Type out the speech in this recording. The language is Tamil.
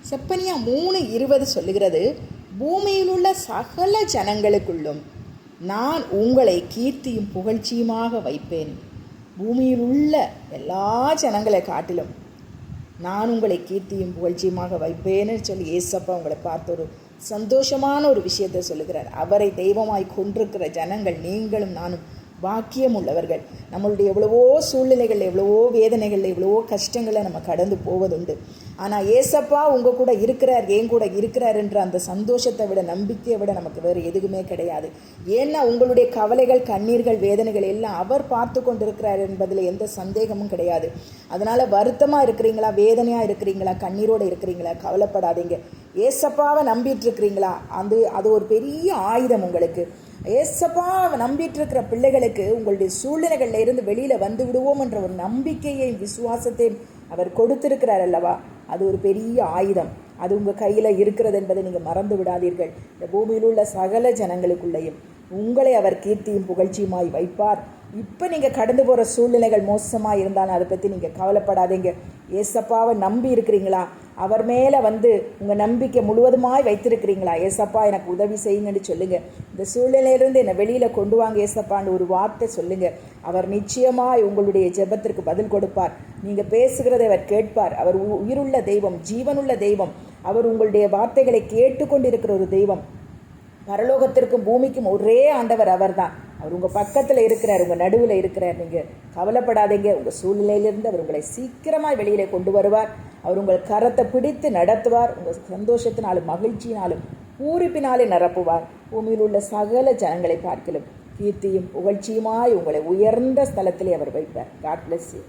செப்பனியா 3:20 சொல்லுகிறது, பூமியில் உள்ள சகல ஜனங்களுக்குள்ளும் நான் உங்களை கீர்த்தியும் புகழ்ச்சியுமாக வைப்பேன். பூமியில் உள்ள எல்லா ஜனங்களை காட்டிலும் நான் உங்களை கீர்த்தியும் புகழ்ச்சியுமாக வைப்பேன்னு சொல்லி ஏசப்பா உங்களை பார்த்து ஒரு சந்தோஷமான ஒரு விஷயத்தை சொல்லுகிறார். அவரை தெய்வமாய் கொண்டிருக்கிற ஜனங்கள் நீங்களும் நானும் பாக்கியம் உள்ளவர்கள். நம்மளுடைய எவ்வளவோ சூழ்நிலைகள், எவ்வளவோ வேதனைகள், எவ்வளவோ கஷ்டங்களை நம்ம கடந்து போவதுண்டு. ஆனால் ஏசப்பா உங்கள் கூட இருக்கிறார், ஏன் கூட இருக்கிறார் என்ற அந்த சந்தோஷத்தை விட, நம்பிக்கையை விட நமக்கு வேறு எதுவுமே கிடையாது. ஏன்னா உங்களுடைய கவலைகள், கண்ணீர்கள், வேதனைகள் எல்லாம் அவர் பார்த்து கொண்டு இருக்கிறார் என்பதில் எந்த சந்தேகமும் கிடையாது. அதனால் வருத்தமாக இருக்கிறீங்களா, வேதனையாக இருக்கிறீங்களா, கண்ணீரோடு இருக்கிறீங்களா, கவலைப்படாதீங்க. ஏசப்பாவை நம்பிட்டு இருக்கிறீங்களா, அது ஒரு பெரிய ஆயுதம் உங்களுக்கு. ஏசப்பாவை நம்பிட்டு இருக்கிற பிள்ளைகளுக்கு உங்களுடைய சூழ்நிலைகளில் இருந்து வெளியில் வந்து விடுவோம் என்ற ஒரு நம்பிக்கையையும் விசுவாசத்தையும் அவர் கொடுத்திருக்கிறார் அல்லவா, அது ஒரு பெரிய ஆயுதம். அது உங்கள் கையில் இருக்கிறது என்பதை நீங்கள் மறந்து விடாதீர்கள். இந்த பூமியில் உள்ள சகல ஜனங்களுக்குள்ளேயும் உங்களை அவர் கீர்த்தியும் புகழ்ச்சியுமாய் வைப்பார். இப்போ நீங்கள் கடந்து போகிற சூழ்நிலைகள் மோசமாக இருந்தாலும் அதை பற்றி நீங்கள் கவலைப்படாதீங்க. ஏசப்பாவை நம்பி இருக்கிறீங்களா, அவர் மேலே உங்கள் நம்பிக்கை முழுவதுமாய் வைத்திருக்கிறீங்களா, ஏசப்பா எனக்கு உதவி செய்யுங்கன்னு சொல்லுங்கள். இந்த சூழ்நிலையிலிருந்து என்னை வெளியில் கொண்டு வாங்க ஏசப்பான்னு ஒரு வார்த்தை சொல்லுங்கள். அவர் நிச்சயமாய் உங்களுடைய ஜெபத்திற்கு பதில் கொடுப்பார். நீங்கள் பேசுகிறதை அவர் கேட்பார். அவர் உயிருள்ள தெய்வம், ஜீவனுள்ள தெய்வம். அவர் உங்களுடைய வார்த்தைகளை கேட்டுக்கொண்டிருக்கிற ஒரு தெய்வம். பரலோகத்திற்கும் பூமிக்கும் ஒரே ஆண்டவர் அவர் தான். அவர் உங்கள் பக்கத்தில் இருக்கிறார், உங்கள் நடுவில் இருக்கிறார். நீங்கள் கவலைப்படாதீங்க. உங்கள் சூழ்நிலையிலிருந்து அவர் உங்களை சீக்கிரமாக வெளியில் கொண்டு வருவார். அவர் உங்கள் கரத்தை பிடித்து நடத்துவார். உங்கள் சந்தோஷத்தினாலும் மகிழ்ச்சியினாலும் பூரிப்பினாலே நிரப்புவார். பூமியில் உள்ள சகல ஜனங்களை பார்க்கலும் கீர்த்தியும் புகழ்ச்சியுமாய் உங்களை உயர்ந்த ஸ்தலத்திலே அவர் வைப்பார். God bless you.